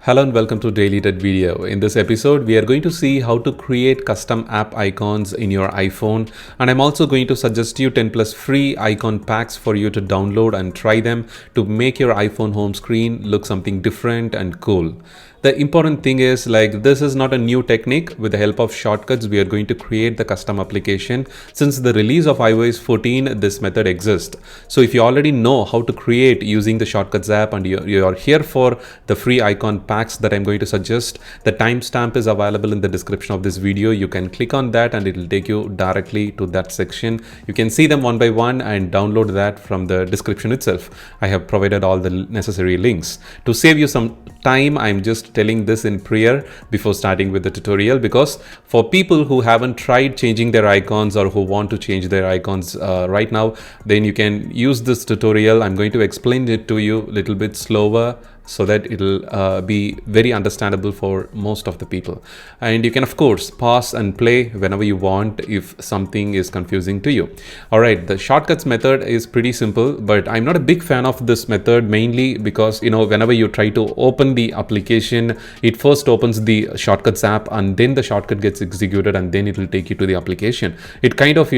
Hello and welcome to Daily Tech Video. In this episode, we are going to see how to create custom app icons in your iPhone, and I'm also going to suggest you 10 plus free icon packs for you to download and try them to make your iPhone home screen look something different and cool. The important thing is, this is not a new technique. With the help of shortcuts, we are going to create the custom application. Since the release of iOS 14, this method exists. So if you already know how to create using the shortcuts app and you're here for the free icon packs that I'm going to suggest, the timestamp is available in the description of this video. You can click on that and it will take you directly to that section. You can see them one by one and download that from the description itself. I have provided all the necessary links. To save you some time, I'm just telling this in prayer before starting with the tutorial, because for people who haven't tried changing their icons or who want to change their icons right now, then you can use this tutorial. I'm going to explain it to you a little bit slower so that it'll be very understandable for most of the people. And you can of course pause and play whenever you want if something is confusing to you. All right, the shortcuts method is pretty simple, but I'm not a big fan of this method, mainly because whenever you try to open the application, it first opens the shortcuts app and then the shortcut gets executed and then it will take you to the application. It kind of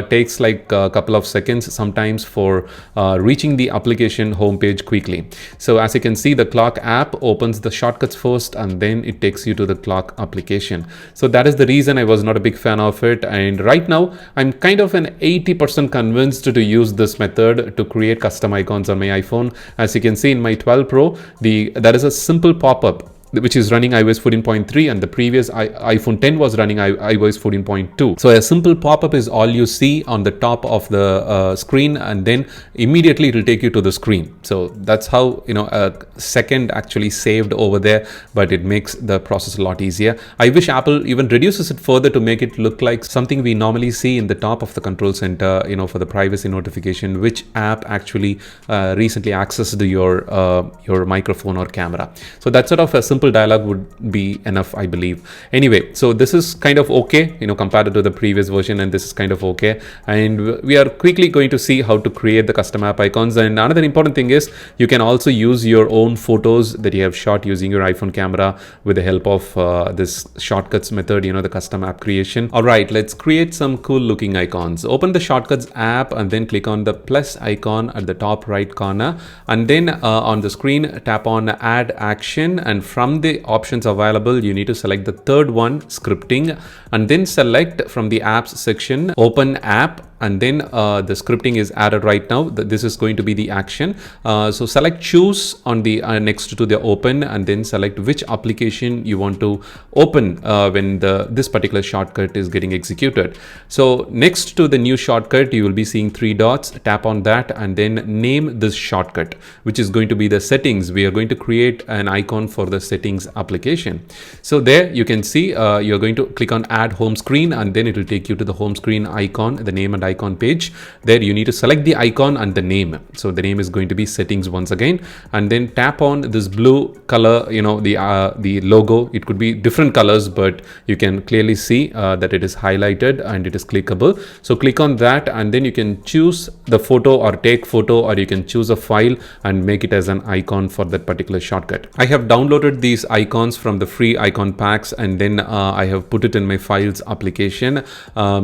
takes like a couple of seconds sometimes for reaching the application homepage quickly. So as you can see, the clock app opens the shortcuts first and then it takes you to the clock application. So that is the reason I was not a big fan of it, and right now I'm kind of an 80% convinced to use this method to create custom icons on my iPhone. As you can see in my 12 Pro, there is a simple pop-up which is running iOS 14.3, and the previous iPhone 10 was running iOS 14.2. So a simple pop-up is all you see on the top of the screen, and then immediately it will take you to the screen. So that's how a second actually saved over there, but it makes the process a lot easier. I wish Apple even reduces it further to make it look like something we normally see in the top of the control center, for the privacy notification, which app actually recently accessed your microphone or camera. So that sort of a simple dialog would be enough, I believe. Anyway, so this is kind of okay, compared to the previous version, and this is kind of okay. And we are quickly going to see how to create the custom app icons. And another important thing is you can also use your own photos that you have shot using your iPhone camera with the help of this shortcuts method, the custom app creation. All right, let's create some cool looking icons. Open the shortcuts app and then click on the plus icon at the top right corner, and then on the screen tap on add action, and from the options available, you need to select the third one, scripting, and then select from the apps section open app, and then the scripting is added right now. This is going to be the action. So select choose on the next to the open, and then select which application you want to open when this particular shortcut is getting executed. So next to the new shortcut, you will be seeing three dots. Tap on that and then name this shortcut, which is going to be the settings. We are going to create an icon for the settings application. So there you can see you're going to click on add home screen, and then it will take you to the home screen icon, the name and icon page. There you need to select the icon and the name. So the name is going to be settings once again, and then tap on this blue color, the logo. It could be different colors, but you can clearly see that it is highlighted and it is clickable. So click on that, and then you can choose the photo or take photo, or you can choose a file and make it as an icon for that particular shortcut. I have downloaded these icons from the free icon packs, and then I have put it in my files application.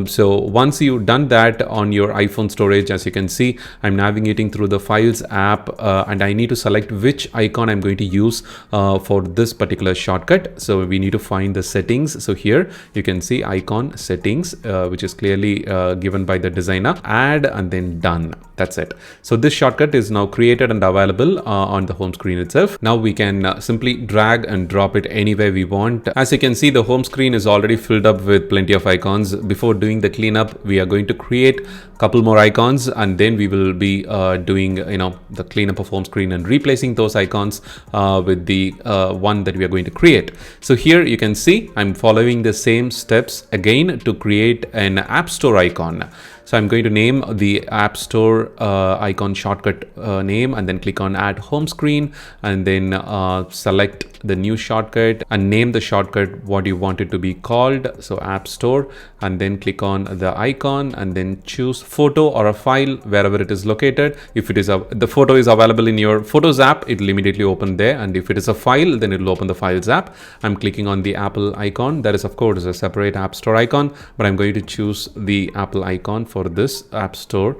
So once you've done that on your iPhone storage, as you can see, I'm navigating through the files app, and I need to select which icon I'm going to use for this particular shortcut. So we need to find the settings. So here you can see icon settings, which is clearly given by the designer. Add and then done. That's it. So this shortcut is now created and available on the home screen itself. Now we can simply drag and drop it anywhere we want. As you can see, the home screen is already filled up with plenty of icons. Before doing the cleanup, we are going to create a couple more icons, and then we will be doing the cleanup of home screen and replacing those icons with the one that we are going to create. So here you can see I'm following the same steps again to create an App Store icon. So I'm going to name the App Store icon shortcut name, and then click on add home screen, and then select the new shortcut and name the shortcut what you want it to be called. So App Store, and then click on the icon and then choose photo or a file wherever it is located. If it is the photo is available in your Photos app, it will immediately open there, and if it is a file, then it will open the Files app. I'm clicking on the Apple icon. That is of course a separate App Store icon, but I'm going to choose the Apple icon for this App Store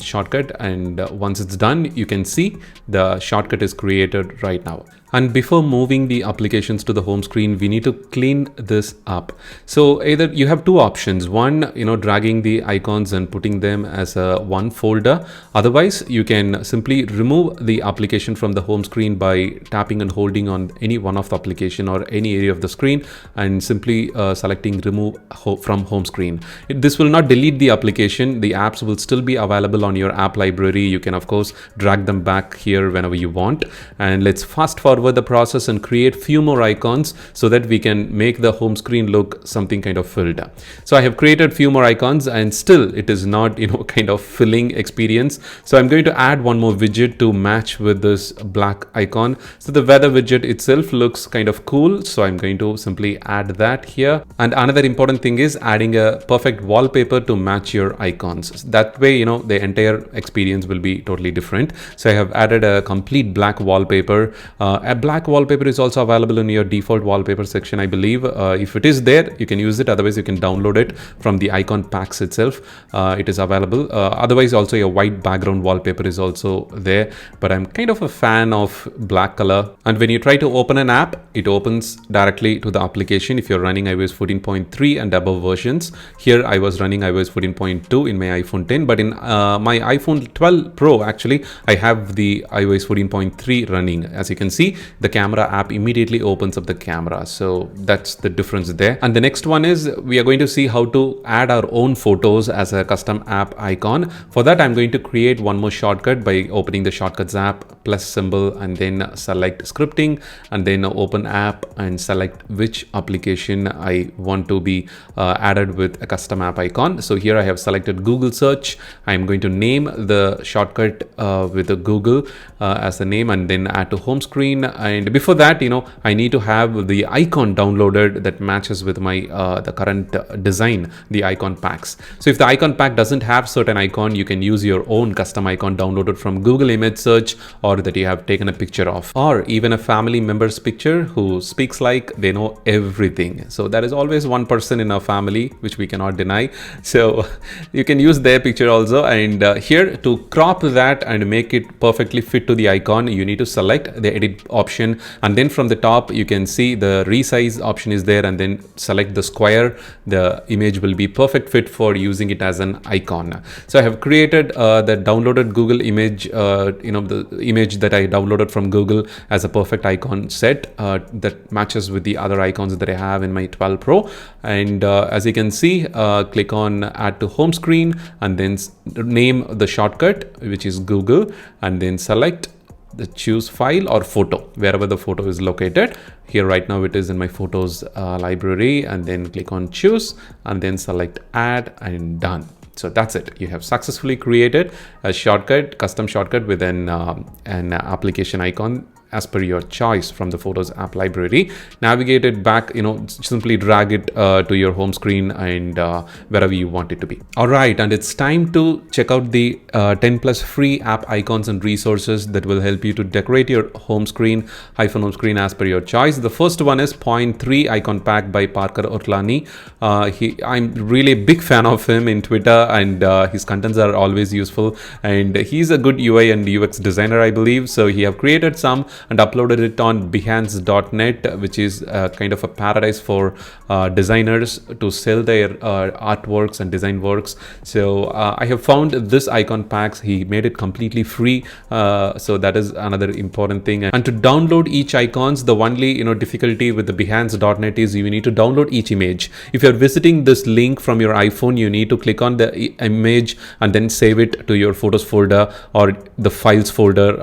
shortcut, and once it's done, you can see the shortcut is created right now. And before moving the applications to the home screen, we need to clean this up. So either you have two options. One, dragging the icons and putting them as a one folder. Otherwise, you can simply remove the application from the home screen by tapping and holding on any one of the application or any area of the screen and simply selecting remove from home screen. This will not delete the application. The apps will still be available on your app library. You can of course drag them back here whenever you want. And let's fast forward the process and create few more icons so that we can make the home screen look something kind of filled. So I have created few more icons and still it is not kind of filling experience. So I'm going to add one more widget to match with this black icon. So the weather widget itself looks kind of cool, so I'm going to simply add that here. And another important thing is adding a perfect wallpaper to match your icons. That way the entire experience will be totally different. So I have added a complete black wallpaper. A black wallpaper is also available in your default wallpaper section, I believe. If it is there, you can use it. Otherwise, you can download it from the icon packs itself. It is available. Otherwise, also a white background wallpaper is also there. But I'm kind of a fan of black color. And when you try to open an app, it opens directly to the application if you're running iOS 14.3 and above versions. Here, I was running iOS 14.2 in my iPhone 10. But in my iPhone 12 Pro, actually, I have the iOS 14.3 running. As you can see, the camera app immediately opens up the camera. So that's the difference there. And the next one is we are going to see how to add our own photos as a custom app icon. For that, I'm going to create one more shortcut by opening the Shortcuts app, plus symbol, and then select scripting, and then open app and select which application I want to be added with a custom app icon. So here I have selected Google search. I'm going to name the shortcut with the Google as the name, and then add to home screen. And before that, I need to have the icon downloaded that matches with my the current design, the icon packs. So if the icon pack doesn't have certain icon, you can use your own custom icon downloaded from Google image search, or that you have taken a picture of, or even a family member's picture who speaks like they know everything. So there is always one person in our family which we cannot deny, so you can use their picture also. And here, to crop that and make it perfectly fit to the icon, you need to select the edit option, and then from the top you can see the resize option is there, and then select the square. The image will be perfect fit for using it as an icon. So I have created the downloaded Google image, the image that I downloaded from Google as a perfect icon set that matches with the other icons that I have in my 12 Pro. And as you can see, click on add to home screen, and then name the shortcut, which is Google, and then select the choose file or photo wherever the photo is located. Here right now it is in my photos library, and then click on choose, and then select add, and done. So that's it. You have successfully created a shortcut, custom shortcut with an application icon as per your choice from the Photos app library. Navigate it back, simply drag it to your home screen and wherever you want it to be. All right, and it's time to check out the 10 plus free app icons and resources that will help you to decorate your home screen, iPhone home screen as per your choice. The first one is Point 3 icon pack by Parker Ortlani. I'm really a big fan of him in Twitter, and his contents are always useful, and he's a good UI and UX designer, I believe. So he have created some and uploaded it on Behance.net, which is kind of a paradise for designers to sell their artworks and design works. So I have found this icon packs. He made it completely free, so that is another important thing. And to download each icons, the only difficulty with the Behance.net is you need to download each image. If you're visiting this link from your iPhone, you need to click on the image and then save it to your photos folder or the files folder.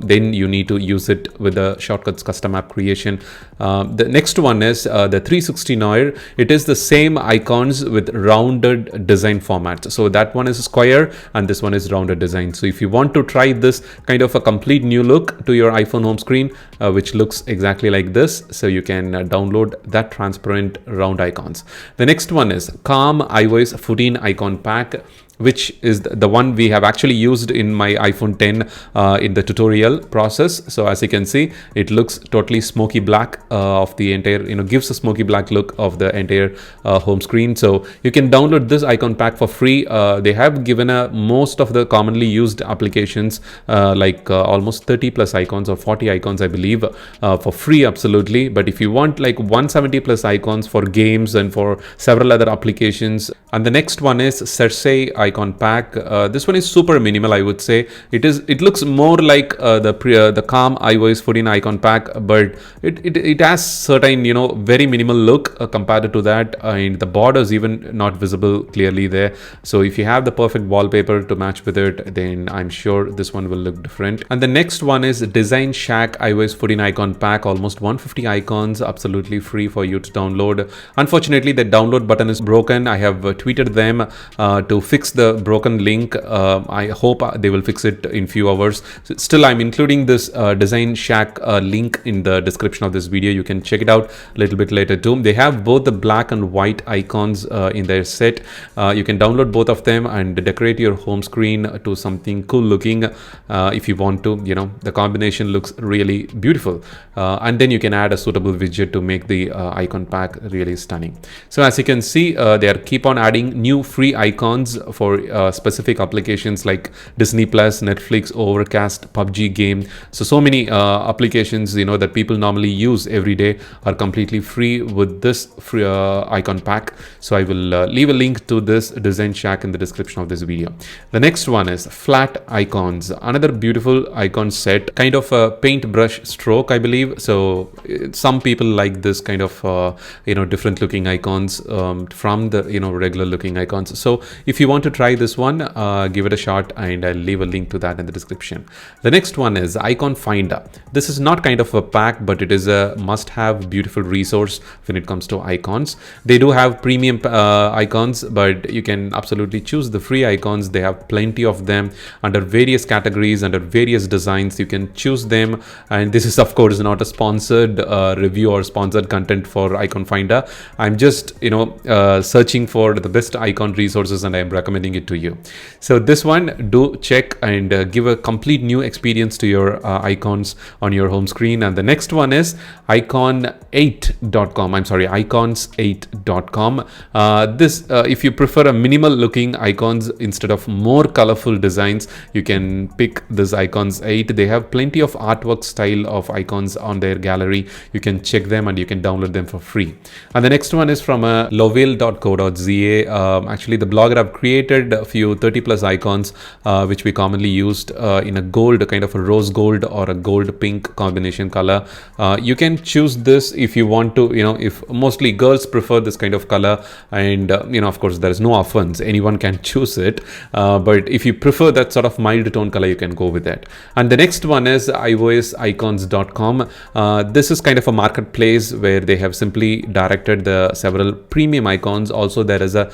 Then you need to use it it with the Shortcuts custom app creation. The next one is the 360 Noir. It is the same icons with rounded design format. So that one is square and this one is rounded design. So if you want to try this kind of a complete new look to your iPhone home screen, which looks exactly like this, so you can download that transparent round icons. The next one is Calm iOS 14 icon pack, which is the one we have actually used in my iPhone 10 in the tutorial process. So as you can see, it looks totally smoky black of the entire, gives a smoky black look of the entire home screen. So you can download this icon pack for free. They have given most of the commonly used applications like almost 30 plus icons or 40 icons, I believe, for free absolutely. But if you want like 170 plus icons for games and for several other applications. And the next one is Cersei icon pack. This one is super minimal, I would say. It looks more like the Calm iOS 14 icon pack, but it has certain very minimal look compared to that, and the borders even not visible clearly there. So if you have the perfect wallpaper to match with it, then I'm sure this one will look different. And the next one is Design Shack iOS 14 icon pack, almost 150 icons, absolutely free for you to download. Unfortunately, the download button is broken. I have tweeted them to fix the broken link. I hope they will fix it in few hours. Still, I'm including this Design Shack link in the description of this video. You can check it out a little bit later too. They have both the black and white icons in their set. You can download both of them and decorate your home screen to something cool looking if you want to. The combination looks really beautiful, and then you can add a suitable widget to make the icon pack really stunning. So as you can see, they are keep on adding new free icons for specific applications like Disney Plus, Netflix, Overcast, PUBG game. So many applications that people normally use every day are completely free with this free icon pack. So I will leave a link to this Design Shack in the description of this video. The next one is Flat Icons, another beautiful icon set, kind of a paintbrush stroke, I believe. So some people like this kind of different looking icons from the regular looking icons. So if you want to try this one, give it a shot, and I'll leave a link to that in the description. The next one is Icon Finder. This is not kind of a pack, but it is a must-have beautiful resource when it comes to icons. They do have premium icons, but you can absolutely choose the free icons. They have plenty of them under various categories, under various designs. You can choose them, and this is of course not a sponsored review or sponsored content for Icon Finder. I'm just searching for the best icon resources, and I'm recommending it to you. So this one, do check and give a complete new experience to your icons on your home screen. And the next one is icon8.com. I'm sorry, icons8.com. This if you prefer a minimal looking icons instead of more colorful designs, you can pick this icons 8. They have plenty of artwork style of icons on their gallery. You can check them and you can download them for free. And the next one is from lovell.co.za. Actually, the blogger have created a few 30 plus icons which we commonly used in a gold, kind of a rose gold or a gold pink combination color. You can choose this if you want to, if mostly girls prefer this kind of color, and of course there is no offense, anyone can choose it, but if you prefer that sort of mild tone color, you can go with that. And the next one is iosicons.com. This is kind of a marketplace where they have simply directed the several premium icons. Also there is a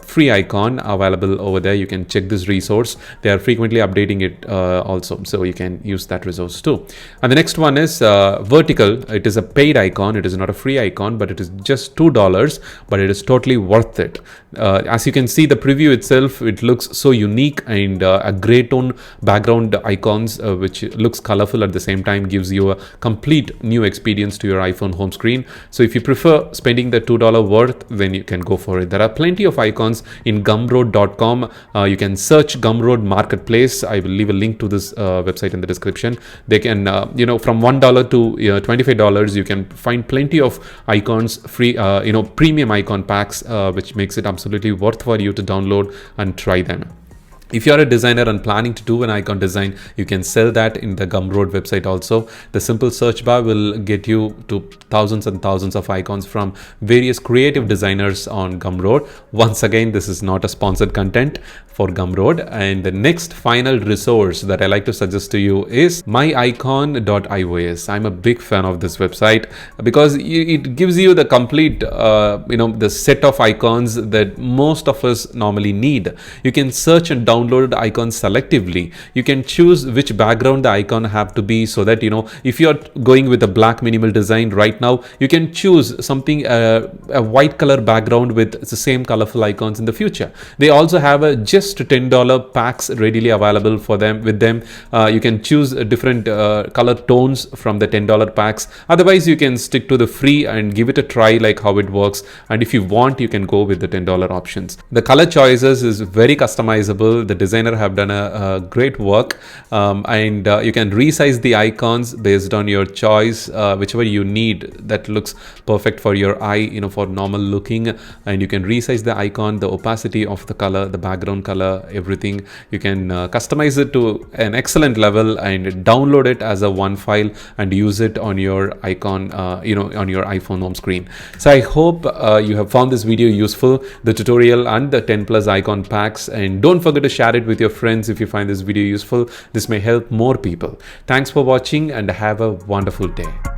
free icon available over there. You can check this resource. They are frequently updating it also, so you can use that resource too. And the next one is Vertical. It is a paid icon. It is not a free icon, but it is just $2, but it is totally worth it. As you can see, the preview itself, it looks so unique, and a gray tone background icons which looks colorful at the same time, gives you a complete new experience to your iPhone home screen. So if you prefer spending the $2 worth, then you can go for it. There are plenty of icons in Gumroad.com. You can search Gumroad Marketplace. I will leave a link to this website in the description. They can from $1 to $25, you can find plenty of icons, free premium icon packs, which makes it absolutely worth for you to download and try them. If you're a designer and planning to do an icon design, you can sell that in the Gumroad website also. The simple search bar will get you to thousands and thousands of icons from various creative designers on Gumroad. Once again, this is not a sponsored content. for Gumroad. And the next final resource that I like to suggest to you is myicon.ios. I'm a big fan of this website because it gives you the complete, the set of icons that most of us normally need. You can search and download icons selectively. You can choose which background the icon have to be, so that if you're going with a black minimal design right now, you can choose something a white color background with the same colorful icons in the future. They also have a just $10 packs readily available for them. With them, you can choose different color tones from the $10 packs. Otherwise, you can stick to the free and give it a try, like how it works. And if you want, you can go with the $10 options. The color choices is very customizable. The designer have done a great work, and you can resize the icons based on your choice, whichever you need that looks perfect for your eye, for normal looking. And you can resize the icon, the opacity of the color, the background color, everything. You can customize it to an excellent level and download it as a one file and use it on your icon, on your iPhone home screen. So I hope you have found this video useful, the tutorial and the 10+ icon packs. And don't forget to share it with your friends if you find this video useful. This may help more people. Thanks for watching and have a wonderful day.